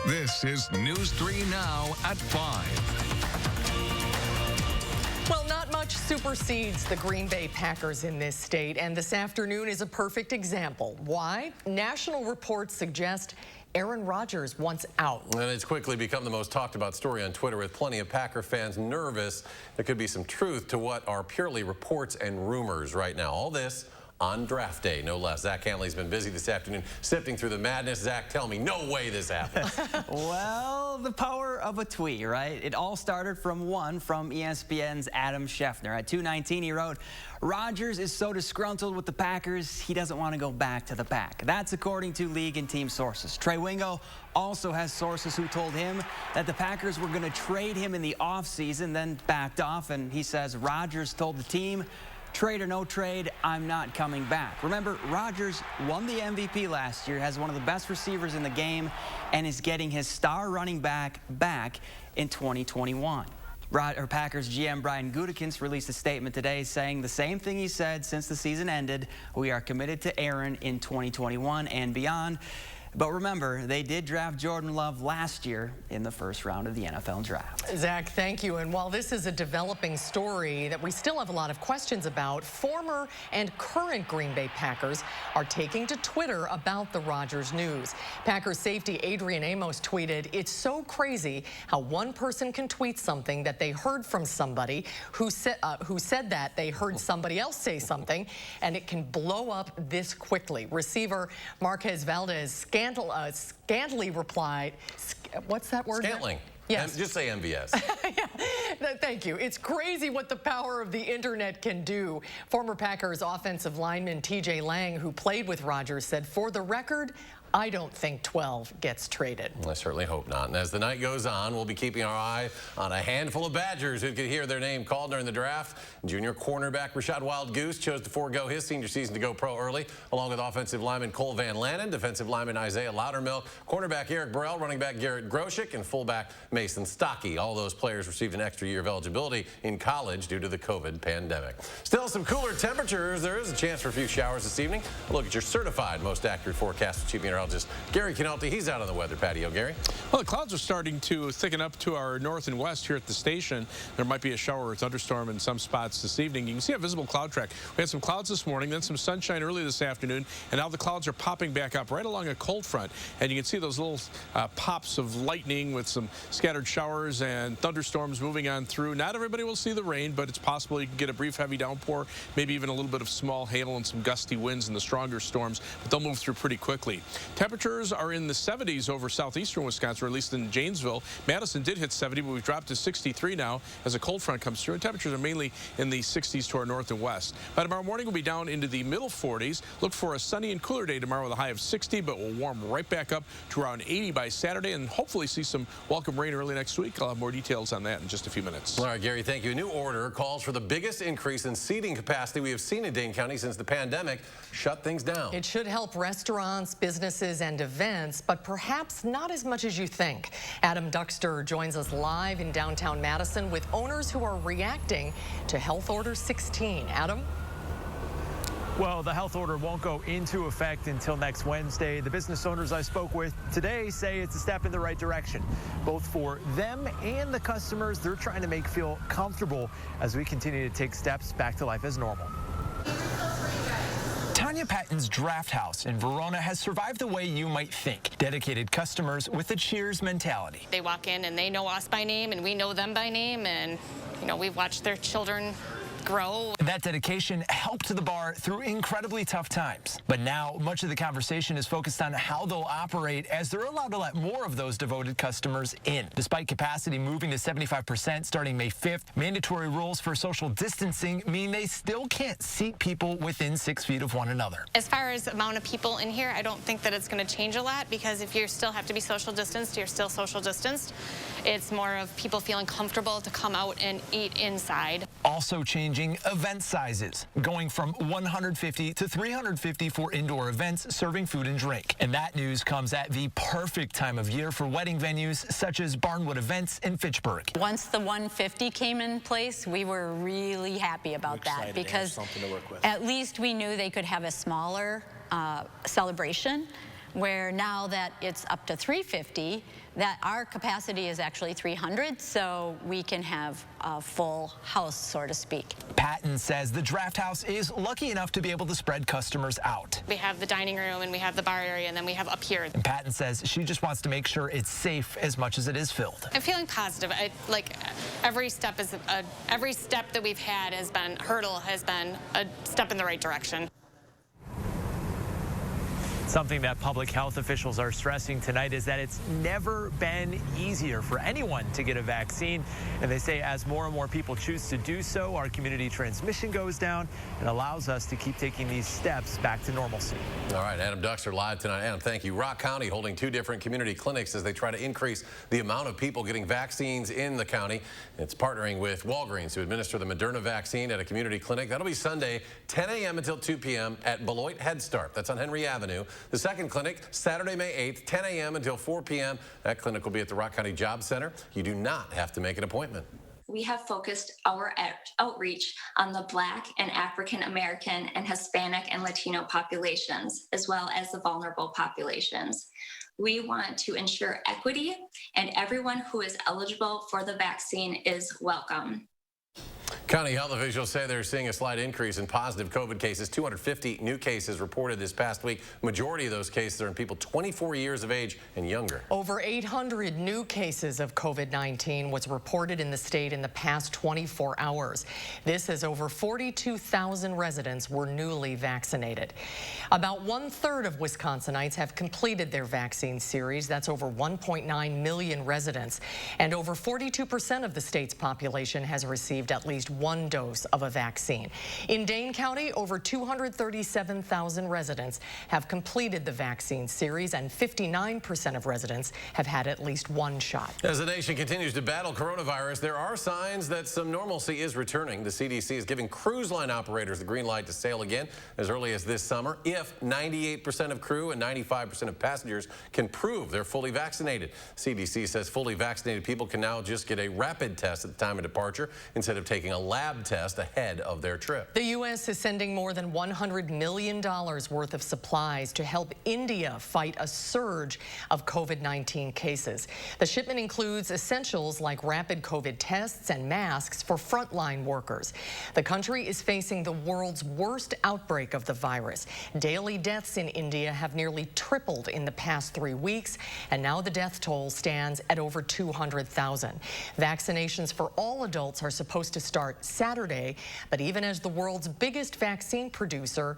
This is News 3 Now at 5. Well, not much supersedes the Green Bay Packers in this state, and this afternoon is a perfect example. Why? National reports suggest Aaron Rodgers wants out. And it's quickly become the most talked about story on Twitter, with plenty of Packer fans nervous there could be some truth to what are purely reports and rumors right now. All this on draft day, no less. Zach Hanley's been busy this afternoon sifting through the madness. Zach, tell me, no way this happened. Well, the power of a tweet, right? It all started from ESPN's Adam Schefter. At 2:19, he wrote, "Rodgers is so disgruntled with the Packers, he doesn't want to go back to the Pack." That's according to league and team sources. Trey Wingo also has sources who told him that the Packers were going to trade him in the offseason, then backed off, and he says Rodgers told the team, "Trade or no trade, I'm not coming back." Remember, Rodgers won the MVP last year, has one of the best receivers in the game, and is getting his star running back in 2021. Packers GM Brian Gutekunst released a statement today saying the same thing he said since the season ended: "We are committed to Aaron in 2021 and beyond." But remember, they did draft Jordan Love last year in the first round of the NFL draft. Zach, thank you. And while this is a developing story that we still have a lot of questions about, former and current Green Bay Packers are taking to Twitter about the Rodgers news. Packers safety Adrian Amos tweeted, "It's so crazy how one person can tweet something that they heard from somebody who said that they heard somebody else say something, and it can blow up this quickly." Receiver Marquez Valdez scantily replied, what's that word? Scantling. Yes. Just say MVS. Yeah. Thank you. It's crazy what the power of the internet can do. Former Packers offensive lineman TJ Lang, who played with Rodgers, said, "For the record, I don't think 12 gets traded." I certainly hope not. And as the night goes on, we'll be keeping our eye on a handful of Badgers who could hear their name called during the draft. Junior cornerback Rashad Wild Goose chose to forego his senior season to go pro early, along with offensive lineman Cole Van Lanen, defensive lineman Isaiah Loudermilk, cornerback Eric Burrell, running back Garrett Groshek, and fullback Mason Stockey. All those players received an extra year of eligibility in college due to the COVID pandemic. Still some cooler temperatures. There is a chance for a few showers this evening. A look at your certified most accurate forecast with Chief Meteorologist Gary Canalti. He's out on the weather patio. Gary? Well, the clouds are starting to thicken up to our north and west here at the station. There might be a shower or thunderstorm in some spots this evening. You can see a visible cloud track. We had some clouds this morning, then some sunshine early this afternoon, and now the clouds are popping back up right along a cold front. And you can see those little pops of lightning with some scattered showers and thunderstorms moving on through. Not everybody will see the rain, but it's possible you can get a brief heavy downpour, maybe even a little bit of small hail and some gusty winds in the stronger storms, but they'll move through pretty quickly. Temperatures are in the 70s over southeastern Wisconsin, or at least in Janesville. Madison did hit 70, but we've dropped to 63 now as a cold front comes through, and temperatures are mainly in the 60s to our north and west. By tomorrow morning, we'll be down into the middle 40s. Look for a sunny and cooler day tomorrow with a high of 60, but we'll warm right back up to around 80 by Saturday, and hopefully see some welcome rain early next week. I'll have more details on that in just a few minutes. All right, Gary, thank you. A new order calls for the biggest increase in seating capacity we have seen in Dane County since the pandemic shut things down. It should help restaurants, businesses, and events, but perhaps not as much as you think. Adam Duxter joins us live in downtown Madison with owners who are reacting to Health Order 16. Adam? Well, the health order won't go into effect until next Wednesday. The business owners I spoke with today say it's a step in the right direction, both for them and the customers they're trying to make feel comfortable as we continue to take steps back to life as normal. Tanya Patton's Draft House in Verona has survived the way you might think. Dedicated customers with a Cheers mentality. They walk in and they know us by name and we know them by name, and we've watched their children grow. That dedication helped the bar through incredibly tough times. But now much of the conversation is focused on how they'll operate as they're allowed to let more of those devoted customers in. Despite capacity moving to 75% starting May 5th, mandatory rules for social distancing mean they still can't seat people within 6 feet of one another. As far as amount of people in here, I don't think that it's going to change a lot, because if you still have to be social distanced, you're still social distanced. It's more of people feeling comfortable to come out and eat inside. Also changing event sizes, going from 150 to 350 for indoor events serving food and drink. And that news comes at the perfect time of year for wedding venues such as Barnwood Events in Fitchburg. Once the 150 came in place, we were really happy about that, because at least we knew they could have a smaller celebration where now that it's up to 350, that our capacity is actually 300, so we can have a full house, so to speak. Patton says the draft house is lucky enough to be able to spread customers out. We have the dining room and we have the bar area and then we have up here. And Patton says she just wants to make sure it's safe as much as it is filled. I'm feeling positive. Like every step that we've had has been a step in the right direction. Something that public health officials are stressing tonight is that it's never been easier for anyone to get a vaccine. And they say as more and more people choose to do so, our community transmission goes down and allows us to keep taking these steps back to normalcy. All right, Adam Duxer live tonight. Adam, thank you. Rock County holding 2 different community clinics as they try to increase the amount of people getting vaccines in the county. It's partnering with Walgreens to administer the Moderna vaccine at a community clinic. That'll be Sunday, 10 a.m. until 2 p.m. at Beloit Head Start. That's on Henry Avenue. The second clinic, Saturday, May 8th, 10 a.m. until 4 p.m. That clinic will be at the Rock County Job Center. You do not have to make an appointment. We have focused our outreach on the Black and African American and Hispanic and Latino populations, as well as the vulnerable populations. We want to ensure equity, and everyone who is eligible for the vaccine is welcome. County health officials say they're seeing a slight increase in positive COVID cases. 250 new cases reported this past week. Majority of those cases are in people 24 years of age and younger. Over 800 new cases of COVID-19 was reported in the state in the past 24 hours. This as over 42,000 residents were newly vaccinated. About 1/3 of Wisconsinites have completed their vaccine series. That's over 1.9 million residents. And over 42% of the state's population has received at least one dose of a vaccine. In Dane County, over 237,000 residents have completed the vaccine series, and 59% of residents have had at least one shot. As the nation continues to battle coronavirus, there are signs that some normalcy is returning. The CDC is giving cruise line operators the green light to sail again as early as this summer if 98% of crew and 95% of passengers can prove they're fully vaccinated. CDC says fully vaccinated people can now just get a rapid test at the time of departure instead of taking a lab test ahead of their trip. The U.S. is sending more than $100 million worth of supplies to help India fight a surge of COVID-19 cases. The shipment includes essentials like rapid COVID tests and masks for frontline workers. The country is facing the world's worst outbreak of the virus. Daily deaths in India have nearly tripled in the past 3 weeks, and now the death toll stands at over 200,000. Vaccinations for all adults are supposed to start Saturday, but even as the world's biggest vaccine producer,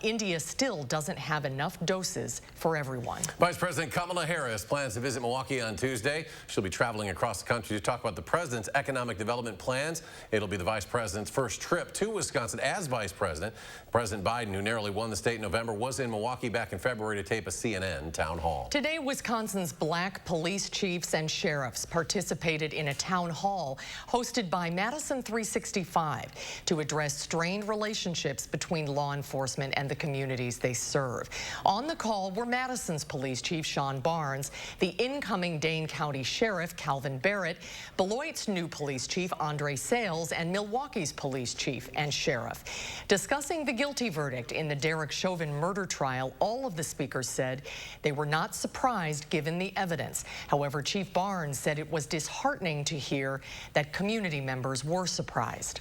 India still doesn't have enough doses for everyone. Vice President Kamala Harris plans to visit Milwaukee on Tuesday. She'll be traveling across the country to talk about the president's economic development plans. It'll be the vice president's first trip to Wisconsin as vice president. President Biden, who narrowly won the state in November, was in Milwaukee back in February to tape a CNN town hall. Today, Wisconsin's black police chiefs and sheriffs participated in a town hall hosted by Madison 365 to address strained relationships between law enforcement and the communities they serve. On the call were Madison's police chief Sean Barnes, the incoming Dane County Sheriff Calvin Barrett, Beloit's new police chief Andre Sales, and Milwaukee's police chief and sheriff. Discussing the guilty verdict in the Derek Chauvin murder trial, all of the speakers said they were not surprised given the evidence. However, Chief Barnes said it was disheartening to hear that community members were surprised.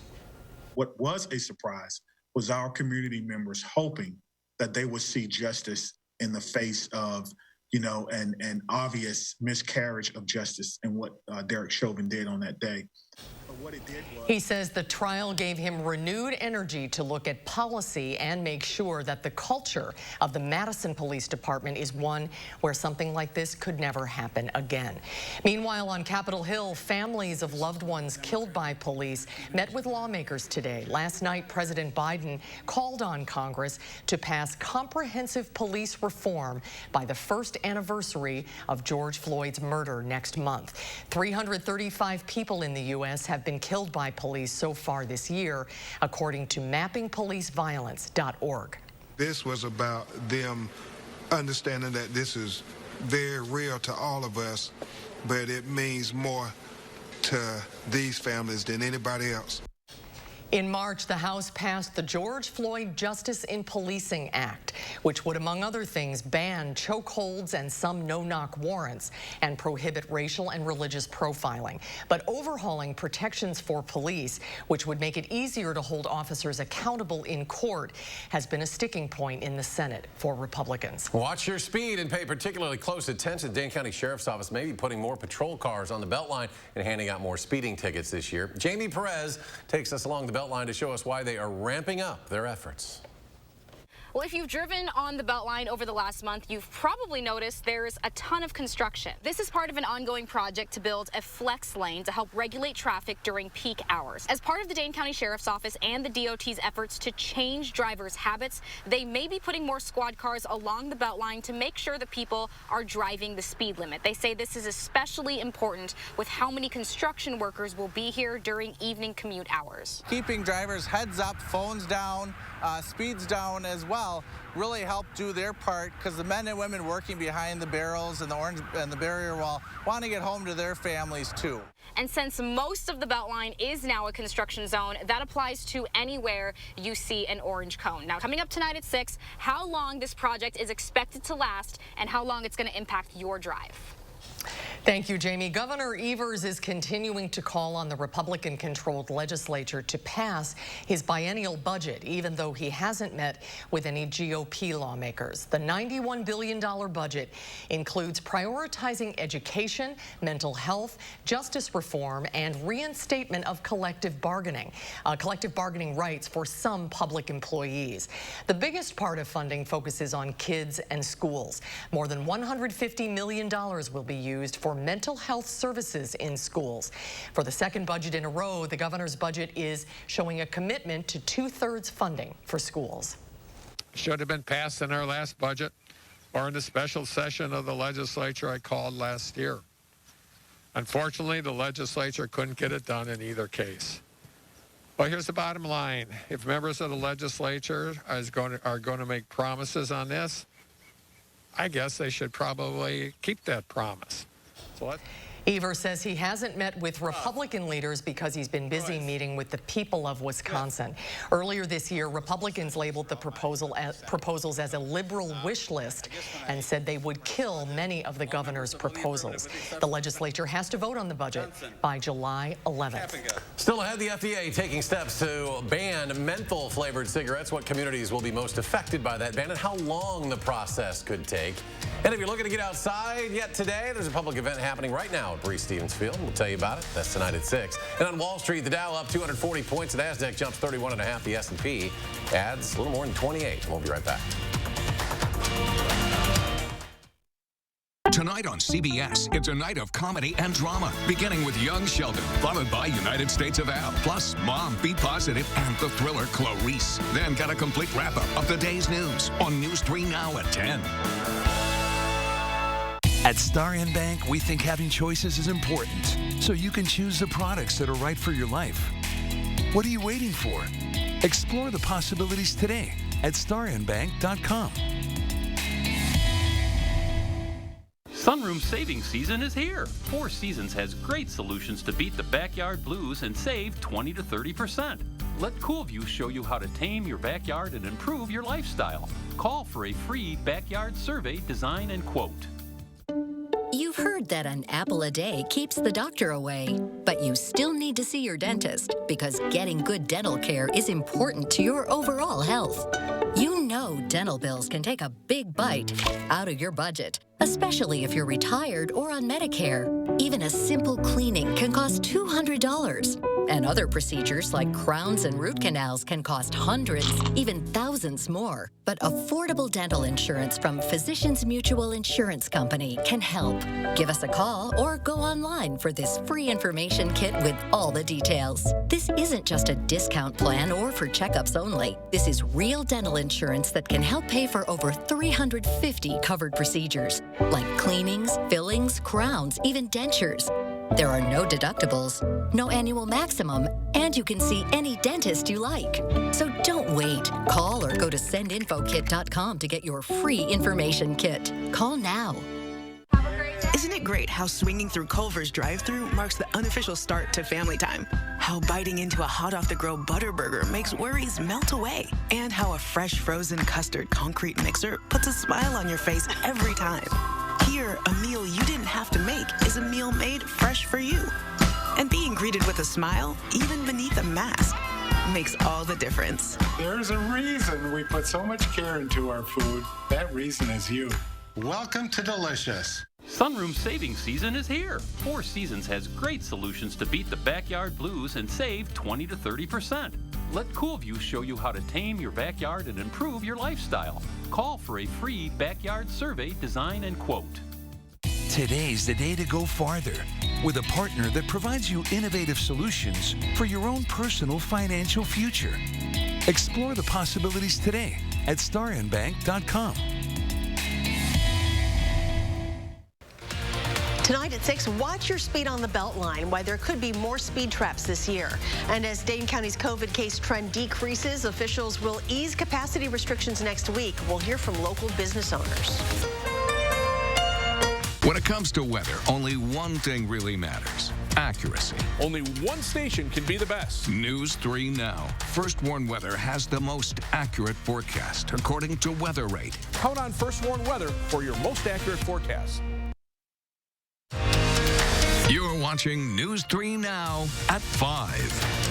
What was a surprise was our community members hoping that they would see justice in the face of, an obvious miscarriage of justice in what Derek Chauvin did on that day. What it did was, he says the trial gave him renewed energy to look at policy and make sure that the culture of the Madison Police Department is one where something like this could never happen again. Meanwhile, on Capitol Hill, families of loved ones killed by police met with lawmakers today. Last night, President Biden called on Congress to pass comprehensive police reform by the first anniversary of George Floyd's murder next month. 335 people in the U.S. have been killed by police so far this year, according to mappingpoliceviolence.org. This was about them understanding that this is very real to all of us, but it means more to these families than anybody else. In March, the House passed the George Floyd Justice in Policing Act, which would, among other things, ban chokeholds and some no-knock warrants and prohibit racial and religious profiling. But overhauling protections for police, which would make it easier to hold officers accountable in court, has been a sticking point in the Senate for Republicans. Watch your speed and pay particularly close attention. Dane County Sheriff's Office may be putting more patrol cars on the Beltline and handing out more speeding tickets this year. Jamie Perez takes us along the Beltline to show us why they are ramping up their efforts. Well, if you've driven on the Beltline over the last month, you've probably noticed there's a ton of construction. This is part of an ongoing project to build a flex lane to help regulate traffic during peak hours. As part of the Dane County Sheriff's Office and the DOT's efforts to change drivers' habits, they may be putting more squad cars along the Beltline to make sure that people are driving the speed limit. They say this is especially important with how many construction workers will be here during evening commute hours. Keeping drivers heads up, phones down, speeds down as well really help do their part, because the men and women working behind the barrels and the orange and the barrier wall want to get home to their families too. And since most of the Beltline is now a construction zone, that applies to anywhere you see an orange cone. Now, coming up tonight at 6, how long this project is expected to last and how long it's going to impact your drive. Thank you, Jamie. Governor Evers is continuing to call on the Republican-controlled legislature to pass his biennial budget, even though he hasn't met with any GOP lawmakers. The $91 billion budget includes prioritizing education, mental health, justice reform, and reinstatement of collective bargaining rights for some public employees. The biggest part of funding focuses on kids and schools. More than $150 million will be used for mental health services in schools. For the second budget in a row, the governor's budget is showing a commitment to 2/3 funding for schools. Should have been passed in our last budget or in the special session of the legislature I called last year. Unfortunately, the legislature couldn't get it done in either case. Well, here's the bottom line. If members of the legislature are going to make promises on this, I guess they should probably keep that promise. Evers says he hasn't met with Republican leaders because he's been busy meeting with the people of Wisconsin. Earlier this year, Republicans labeled the proposals as a liberal wish list and said they would kill many of the governor's proposals. The legislature has to vote on the budget by July 11th. Still ahead, the FDA taking steps to ban menthol-flavored cigarettes. What communities will be most affected by that ban and how long the process could take. And if you're looking to get outside yet today, there's a public event happening right now at Bree Stevens Field. We'll tell you about it. That's tonight at 6. And on Wall Street, the Dow up 240 points. The NASDAQ jumps 31.5. The S&P adds a little more than 28. We'll be right back. Tonight on CBS, it's a night of comedy and drama, beginning with Young Sheldon, followed by United States of Al, plus Mom, Be Positive, and the thriller Clarice. Then got a complete wrap-up of the day's news on News 3 Now at 10. At Star N Bank, we think having choices is important, so you can choose the products that are right for your life. What are you waiting for? Explore the possibilities today at starnbank.com. Sunroom savings season is here. Four Seasons has great solutions to beat the backyard blues and save 20 to 30%. Let CoolView show you how to tame your backyard and improve your lifestyle. Call for a free backyard survey, design, and quote. You've heard that an apple a day keeps the doctor away, but you still need to see your dentist because getting good dental care is important to your overall health. You know dental bills can take a big bite out of your budget, especially if you're retired or on Medicare. Even a simple cleaning can cost $200. And other procedures like crowns and root canals can cost hundreds, even thousands more. But affordable dental insurance from Physicians Mutual Insurance Company can help. Give us a call or go online for this free information kit with all the details. This isn't just a discount plan or for checkups only. This is real dental insurance that can help pay for over 350 covered procedures, like cleanings, fillings, crowns, even dentures. There are no deductibles, no annual maximum, and you can see any dentist you like. So don't wait. Call or go to sendinfokit.com to get your free information kit. Call now. Have a great day. Isn't it great how swinging through Culver's drive-thru marks the unofficial start to family time? How biting into a hot-off-the-grill Butterburger makes worries melt away? And how a fresh frozen custard concrete mixer puts a smile on your face every time. Here, a meal you didn't have to make is a meal made fresh for you. And being greeted with a smile, even beneath a mask, makes all the difference. There's a reason we put so much care into our food. That reason is you. Welcome to Delicious. Sunroom saving season is here. Four Seasons has great solutions to beat the backyard blues and save 20 to 30%. Let Coolview show you how to tame your backyard and improve your lifestyle. Call for a free backyard survey, design, and quote. Today's the day to go farther with a partner that provides you innovative solutions for your own personal financial future. Explore the possibilities today at starinbank.com. Tonight at 6, watch your speed on the Beltline, why there could be more speed traps this year. And as Dane County's COVID case trend decreases, officials will ease capacity restrictions next week. We'll hear from local business owners. When it comes to weather, only one thing really matters: accuracy. Only one station can be the best. News 3 Now. First Warn Weather has the most accurate forecast, according to Weather Rate. Count on First Warn Weather for your most accurate forecast. You're watching News 3 Now at 5.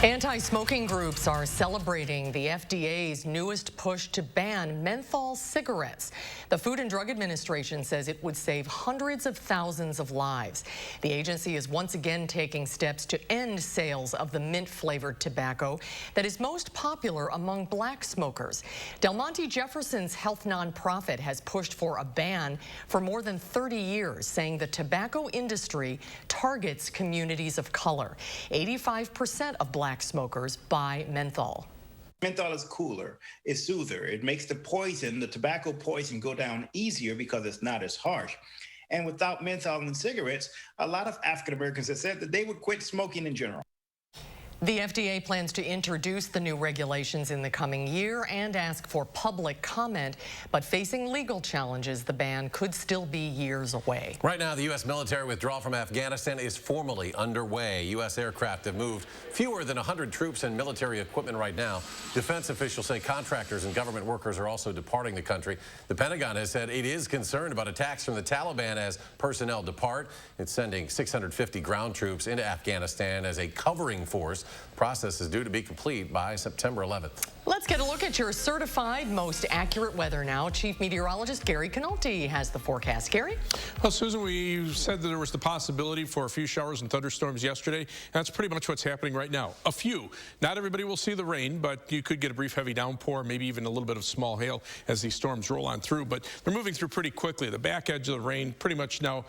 Anti-smoking groups are celebrating the FDA's newest push to ban menthol cigarettes. The Food and Drug Administration says it would save hundreds of thousands of lives. The agency is once again taking steps to end sales of the mint-flavored tobacco that is most popular among black smokers. Del Monte Jefferson's health nonprofit has pushed for a ban for more than 30 years, saying the tobacco industry targets communities of color. 85% of black smokers buy menthol. Menthol is cooler, it's soother. It makes the tobacco poison, go down easier because it's not as harsh. And without menthol in cigarettes, a lot of African Americans have said that they would quit smoking in general. The FDA plans to introduce the new regulations in the coming year and ask for public comment, but facing legal challenges, the ban could still be years away. Right now, the U.S. military withdrawal from Afghanistan is formally underway. U.S. aircraft have moved fewer than 100 troops and military equipment right now. Defense officials say contractors and government workers are also departing the country. The Pentagon has said it is concerned about attacks from the Taliban as personnel depart. It's sending 650 ground troops into Afghanistan as a covering force. The process is due to be complete by September 11th. Let's get a look at your certified most accurate weather now. Chief Meteorologist Gary Canolti has the forecast. Gary? Well, Susan, we said that there was the possibility for a few showers and thunderstorms yesterday. And that's pretty much what's happening right now. A few. Not everybody will see the rain, but you could get a brief heavy downpour, maybe even a little bit of small hail as these storms roll on through. But they're moving through pretty quickly. The back edge of the rain pretty much now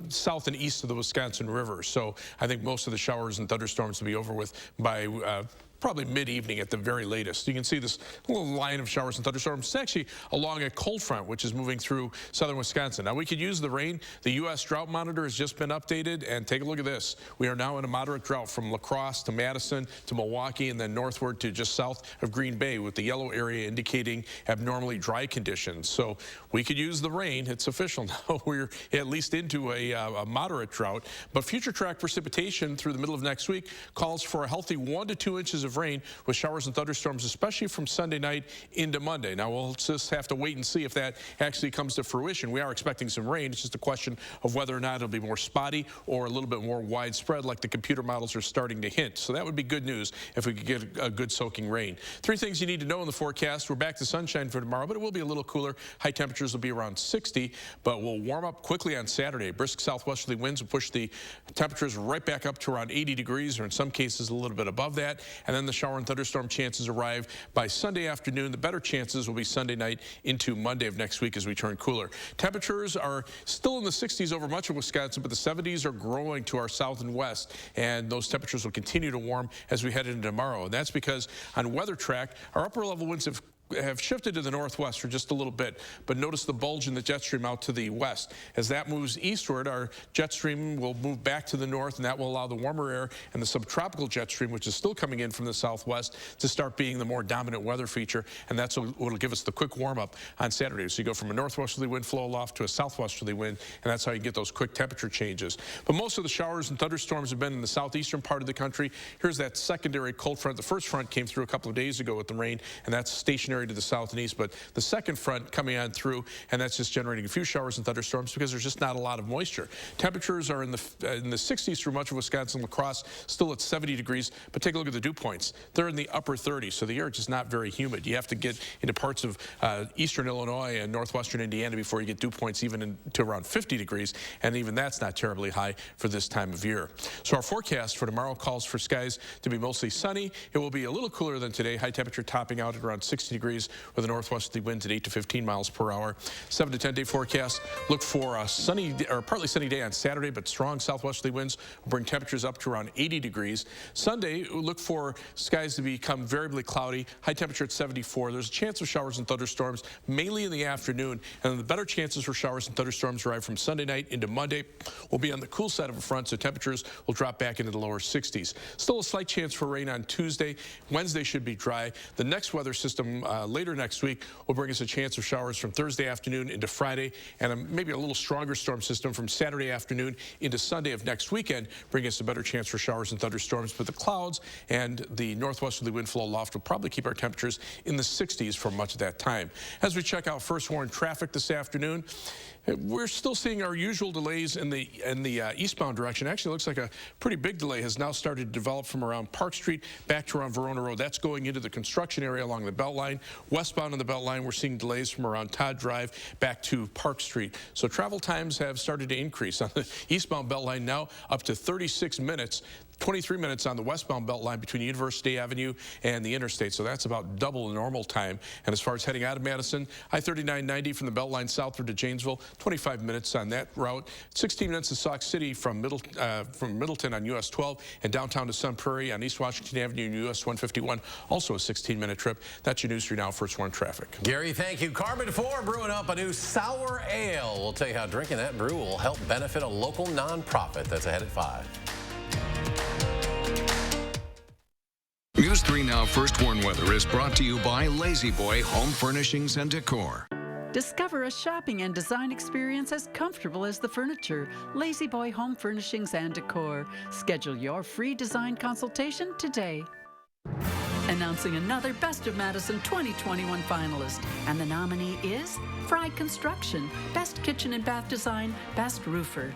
south and east of the Wisconsin River. So I think most of the showers and thunderstorms will be over with by probably mid-evening at the very latest. You can see this little line of showers and thunderstorms. It's actually along a cold front, which is moving through southern Wisconsin. Now, we could use the rain. The U.S. Drought Monitor has just been updated, and take a look at this. We are now in a moderate drought from La Crosse to Madison to Milwaukee and then northward to just south of Green Bay, with the yellow area indicating abnormally dry conditions. So we could use the rain. It's official now. We're at least into a moderate drought. But future track precipitation through the middle of next week calls for a healthy 1 to 2 inches of rain with showers and thunderstorms, especially from Sunday night into Monday. Now, we'll just have to wait and see if that actually comes to fruition. We are expecting some rain. It's just a question of whether or not it'll be more spotty or a little bit more widespread, like the computer models are starting to hint. So that would be good news if we could get a good soaking rain. 3 things you need to know in the forecast. We're back to sunshine for tomorrow, but it will be a little cooler. High temperatures will be around 60, but we'll warm up quickly on Saturday. Brisk southwesterly winds will push the temperatures right back up to around 80 degrees, or in some cases a little bit above that. And then the shower and thunderstorm chances arrive by Sunday afternoon. The better chances will be Sunday night into Monday of next week as we turn cooler. Temperatures are still in the 60s over much of Wisconsin, but the 70s are growing to our south and west, and those temperatures will continue to warm as we head into tomorrow. And that's because on Weather Track, our upper level winds have have shifted to the northwest for just a little bit, but notice the bulge in the jet stream out to the west. As that moves eastward, our jet stream will move back to the north, and that will allow the warmer air and the subtropical jet stream, which is still coming in from the southwest, to start being the more dominant weather feature, and that's what will give us the quick warm-up on Saturday. So you go from a northwesterly wind flow aloft to a southwesterly wind, and that's how you get those quick temperature changes. But most of the showers and thunderstorms have been in the southeastern part of the country. Here's that secondary cold front. The first front came through a couple of days ago with the rain, and that's stationary to the south and east, but the second front coming on through, and that's just generating a few showers and thunderstorms because there's just not a lot of moisture. Temperatures are in the 60s through much of Wisconsin. La Crosse still at 70 degrees, but take a look at the dew points. They're in the upper 30s, so the air is just not very humid. You have to get into parts of eastern Illinois and northwestern Indiana before you get dew points even to around 50 degrees, and even that's not terribly high for this time of year. So our forecast for tomorrow calls for skies to be mostly sunny. It will be a little cooler than today, high temperature topping out at around 60 degrees with a northwesterly winds at 8 to 15 miles per hour. 7 to 10 day forecast. Look for a sunny or partly sunny day on Saturday, but strong southwesterly winds will bring temperatures up to around 80 degrees. Sunday, look for skies to become variably cloudy, high temperature at 74. There's a chance of showers and thunderstorms mainly in the afternoon, and the better chances for showers and thunderstorms arrive from Sunday night into Monday. We'll be on the cool side of a front, so temperatures will drop back into the lower 60s. Still a slight chance for rain on Tuesday. Wednesday should be dry. The next weather system later next week will bring us a chance of showers from Thursday afternoon into Friday, and maybe a little stronger storm system from Saturday afternoon into Sunday of next weekend, bring us a better chance for showers and thunderstorms. But the clouds and the northwesterly wind flow aloft will probably keep our temperatures in the 60s for much of that time. As we check out first warn traffic this afternoon, we're still seeing our usual delays in the eastbound direction. Actually, it looks like a pretty big delay has now started to develop from around Park Street back to around Verona Road. That's going into the construction area along the Beltline. Westbound on the Beltline, we're seeing delays from around Todd Drive back to Park Street. So travel times have started to increase on the eastbound Beltline now up to 36 minutes. 23 minutes on the westbound Beltline between University Avenue and the interstate, so that's about double the normal time. And as far as heading out of Madison, I-3990 from the Beltline southward to Janesville, 25 minutes on that route. 16 minutes to Sauk City from Middleton on US 12, and downtown to Sun Prairie on East Washington Avenue and US 151, also a 16-minute trip. That's your news for now. First warn traffic. Gary, thank you. Carbon 4 brewing up a new sour ale. We'll tell you how drinking that brew will help benefit a local nonprofit. That's ahead at 5. News 3 Now First Warn Weather is brought to you by Lazy Boy Home Furnishings and Decor. Discover a shopping and design experience as comfortable as the furniture. Lazy Boy Home Furnishings and Decor. Schedule your free design consultation today. Announcing another Best of Madison 2021 finalist, and the nominee is Fry Construction, Best Kitchen and Bath Design, Best Roofer.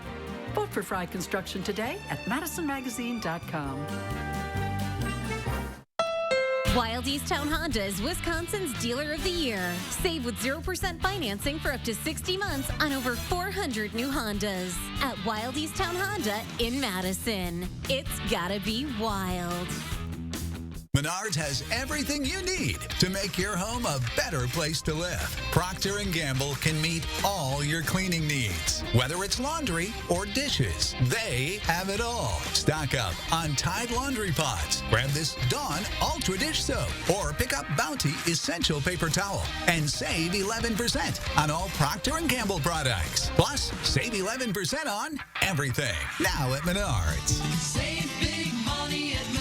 Vote for Fry Construction today at madisonmagazine.com. Wild Easttown Honda is Wisconsin's Dealer of the Year. Save with 0% financing for up to 60 months on over 400 new Hondas at Wild Easttown Honda in Madison. It's gotta be wild. Menards has everything you need to make your home a better place to live. Procter & Gamble can meet all your cleaning needs. Whether it's laundry or dishes, they have it all. Stock up on Tide Laundry Pods. Grab this Dawn Ultra Dish Soap or pick up Bounty Essential Paper Towel and save 11% on all Procter & Gamble products. Plus, save 11% on everything. Now at Menards. Save big money at Menards.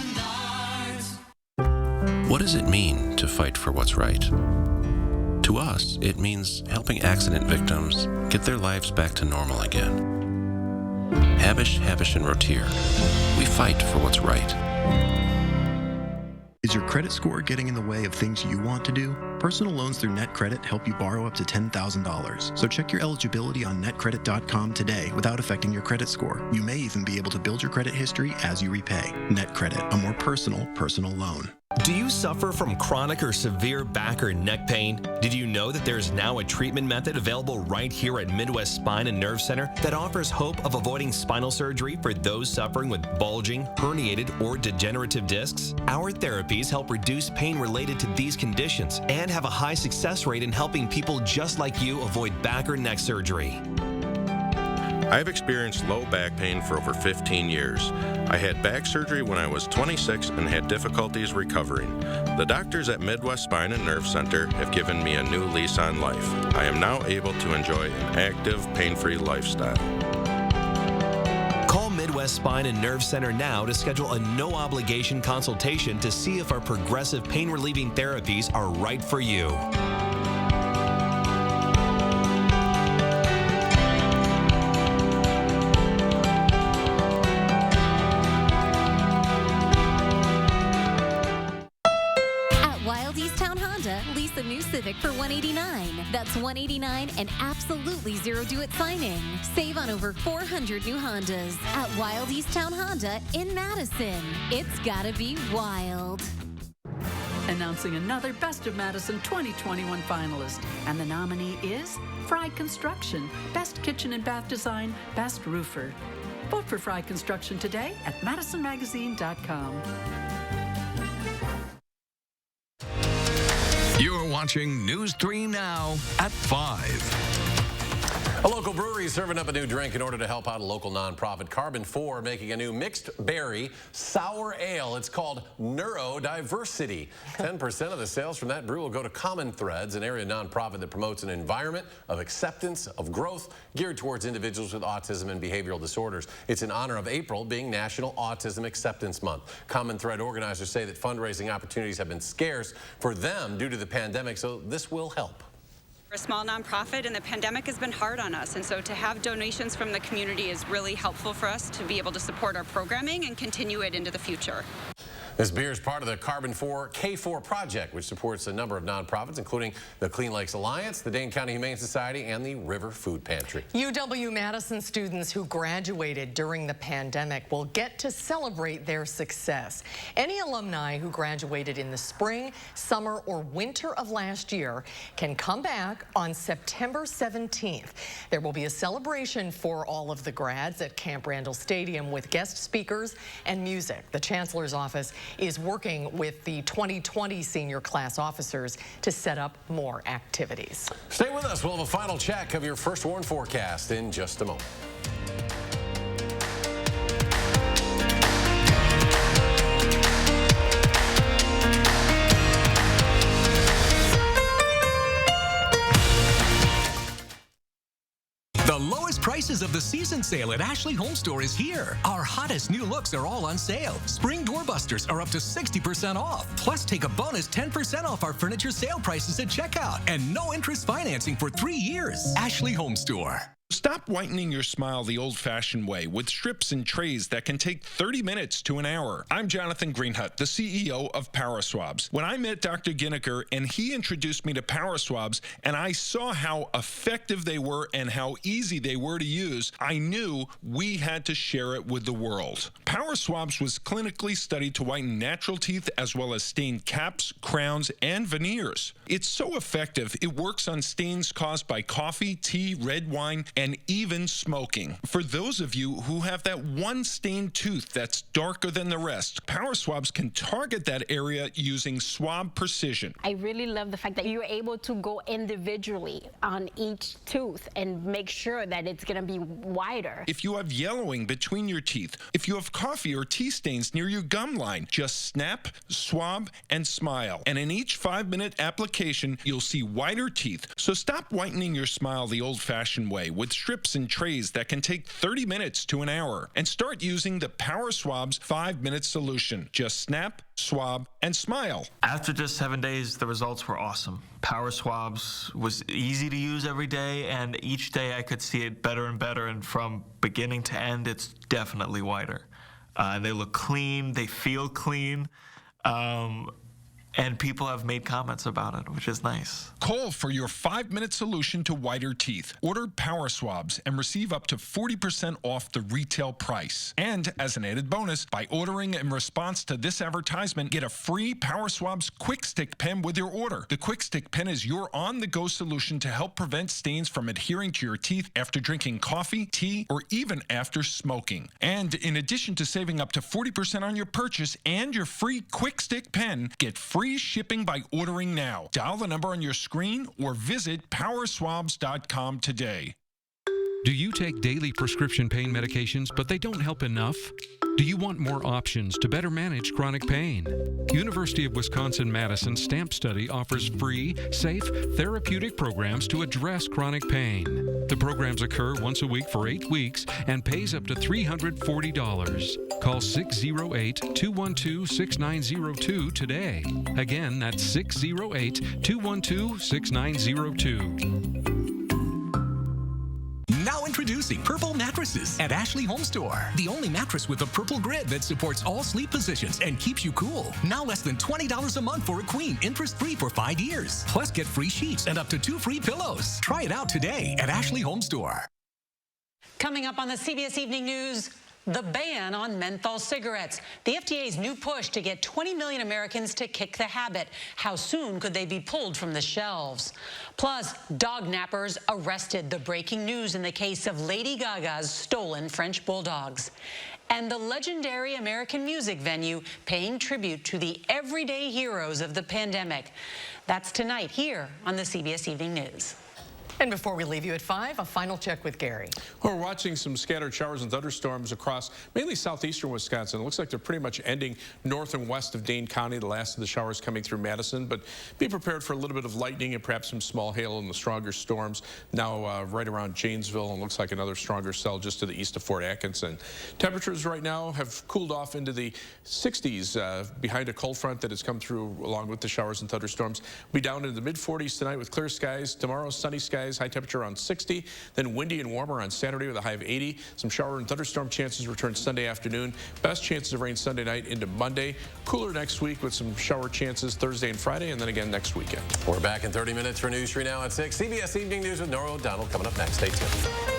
What does it mean to fight for what's right? To us, it means helping accident victims get their lives back to normal again. Habish, and Rotier, we fight for what's right. Is your credit score getting in the way of things you want to do? Personal loans through NetCredit help you borrow up to $10,000. So check your eligibility on netcredit.com today without affecting your credit score. You may even be able to build your credit history as you repay. NetCredit, a more personal loan. Do you suffer from chronic or severe back or neck pain? Did you know that there's now a treatment method available right here at Midwest Spine and Nerve Center that offers hope of avoiding spinal surgery for those suffering with bulging, herniated, or degenerative discs? Our therapies help reduce pain related to these conditions and have a high success rate in helping people just like you avoid back or neck surgery. I have experienced low back pain for over 15 years. I had back surgery when I was 26 and had difficulties recovering. The doctors at Midwest Spine and Nerve Center have given me a new lease on life. I am now able to enjoy an active, pain-free lifestyle. Call Midwest Spine and Nerve Center now to schedule a no-obligation consultation to see if our progressive pain-relieving therapies are right for you. Lease a new Civic for $189. That's $189 and absolutely zero due at signing. Save on over 400 new Hondas at Wild East Town Honda in Madison. It's gotta be wild. Announcing another Best of Madison 2021 finalist. And the nominee is Fry Construction, Best Kitchen and Bath Design, Best Roofer. Vote for Fry Construction today at madisonmagazine.com. You're watching News 3 Now at 5. A local brewery is serving up a new drink in order to help out a local nonprofit, Carbon 4, making a new mixed berry sour ale. It's called Neurodiversity. 10% of the sales from that brew will go to Common Threads, an area nonprofit that promotes an environment of acceptance, of growth, geared towards individuals with autism and behavioral disorders. It's in honor of April being National Autism Acceptance Month. Common Thread organizers say that fundraising opportunities have been scarce for them due to the pandemic, so this will help. We're a small nonprofit, and the pandemic has been hard on us, and so to have donations from the community is really helpful for us to be able to support our programming and continue it into the future. This beer is part of the Carbon 4 K4 project, which supports a number of nonprofits, including the Clean Lakes Alliance, the Dane County Humane Society, and the River Food Pantry. UW-Madison students who graduated during the pandemic will get to celebrate their success. Any alumni who graduated in the spring, summer, or winter of last year can come back on September 17th. There will be a celebration for all of the grads at Camp Randall Stadium with guest speakers and music. The Chancellor's office is working with the 2020 senior class officers to set up more activities. Stay with us. We'll have a final check of your first warn forecast in just a moment. The lowest prices of the season sale at Ashley Home Store is here. Our hottest new looks are all on sale. Spring doorbusters are up to 60% off. Plus, take a bonus 10% off our furniture sale prices at checkout. And no interest financing for 3 years. Ashley Home Store. Stop whitening your smile the old-fashioned way with strips and trays that can take 30 minutes to an hour. I'm Jonathan Greenhut, the CEO of Power Swabs. When I met Dr. Ginniker and he introduced me to Power Swabs and I saw how effective they were and how easy they were to use, I knew we had to share it with the world. Power Swabs was clinically studied to whiten natural teeth as well as stain caps, crowns, and veneers. It's so effective, it works on stains caused by coffee, tea, red wine, and even smoking. For those of you who have that one stained tooth that's darker than the rest, Power Swabs can target that area using swab precision. I really love the fact that you're able to go individually on each tooth and make sure that it's going to be wider. If you have yellowing between your teeth, if you have coffee or tea stains near your gum line, just snap, swab, and smile. And in each 5-minute application, you'll see whiter teeth. So stop whitening your smile the old-fashioned way with strips and trays that can take 30 minutes to an hour, and start using the Power Swabs 5-minute solution. Just snap, swab, and smile. After just 7 days, the results were awesome. Power Swabs was easy to use every day, and each day I could see it better and better, and from beginning to end, it's definitely whiter. They look clean, they feel clean. And people have made comments about it, which is nice. Call for your 5-minute solution to whiter teeth. Order Power Swabs and receive up to 40% off the retail price. And as an added bonus, by ordering in response to this advertisement, get a free Power Swabs Quick Stick pen with your order. The Quick Stick pen is your on-the-go solution to help prevent stains from adhering to your teeth after drinking coffee, tea, or even after smoking. And in addition to saving up to 40% on your purchase and your free Quick Stick pen, get free shipping by ordering now. Dial the number on your screen or visit powerswabs.com today. Do you take daily prescription pain medications, but they don't help enough? Do you want more options to better manage chronic pain? University of Wisconsin-Madison STAMP Study offers free, safe, therapeutic programs to address chronic pain. The programs occur once a week for 8 weeks and pays up to $340. Call 608-212-6902 today. Again, that's 608-212-6902. Now introducing Purple Mattresses at Ashley Home Store. The only mattress with a purple grid that supports all sleep positions and keeps you cool. Now less than $20 a month for a queen, interest-free for 5 years. Plus get free sheets and up to 2 free pillows. Try it out today at Ashley Home Store. Coming up on the CBS Evening News, the ban on menthol cigarettes. The FDA's new push to get 20 million Americans to kick the habit. How soon could they be pulled from the shelves? Plus, dog nappers arrested. The breaking news in the case of Lady Gaga's stolen French bulldogs. And the legendary American music venue paying tribute to the everyday heroes of the pandemic. That's tonight here on the CBS Evening News. And before we leave you at 5, a final check with Gary. We're watching some scattered showers and thunderstorms across mainly southeastern Wisconsin. It looks like they're pretty much ending north and west of Dane County, the last of the showers coming through Madison. But be prepared for a little bit of lightning and perhaps some small hail in the stronger storms. Now right around Janesville, and looks like another stronger cell just to the east of Fort Atkinson. Temperatures right now have cooled off into the 60s behind a cold front that has come through along with the showers and thunderstorms. We'll be down into the mid-40s tonight with clear skies. Tomorrow, sunny skies. High temperature around 60, then windy and warmer on Saturday with a high of 80. Some shower and thunderstorm chances return Sunday afternoon. Best chances of rain Sunday night into Monday. Cooler next week with some shower chances Thursday and Friday, and then again next weekend. We're back in 30 minutes for News 3 now at 6. CBS Evening News with Nora O'Donnell coming up next. Stay tuned.